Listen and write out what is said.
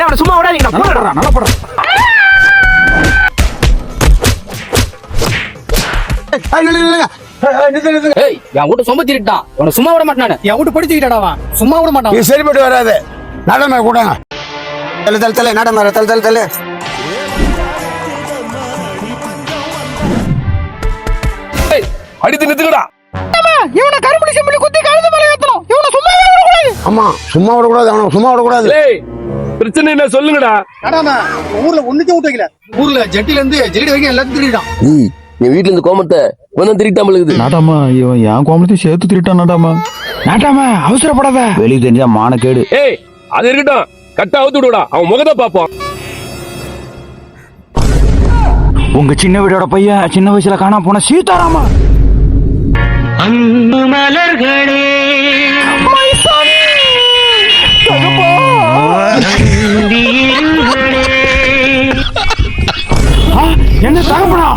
அவனை சும்மா விடாதீங்க. நல்லா போடுறேன். ஏய் என் வீட்டு சொம்ப திருட்டான் உன சும்மா விட மாட்டானே. என் வீட்டு படிச்சுக்கிட்டாடா சும்மா விட மாட்டான். இது சரிப்பட்டு வராது. நடமை கூட தள்ளு தள்ளு தள்ளு நடமை தள்ளு தள்ளு தள்ளு. அடித்து நிறுத்துக்கடா. இவனை கரும்புடி செம்புடி குத்தி கழுத்து மேல ஏத்தணும். இவனை சும்மா விடக்கூடாது. ஆமா சும்மா விடக்கூடாது. அவனை சும்மா விடக்கூடாது. பிரச்சனை என்ன சொல்லுங்கடா. அடாமா ஊர்ல ஒண்ணுச்சே விட்டு வைக்கல. ஊர்ல ஜட்டில இருந்து ஜெடி வரைக்கும் எல்லாத்தையும் திருடிட்டான். என் வீட்டுல இருந்து கோமத்தை இவன் திருட்டாம இருக்குது. நாட்டாமா இவன் என் கோமத்தையும் சேர்த்து திருட்டான். நாட்டாமா அவசரப்படாத, வெளியே தெரிஞ்சா மானக்கேடு. ஏய் அது இருக்கட்டும், கட்ட அவுத்து விடுடா, அவன் முகத்தை பாப்போம். உங்க சின்ன வீடோட பையன் சின்ன வயசுல காணாம போன சீதாராமா. அன்பு மலர்களே என்ன தகப்பனா?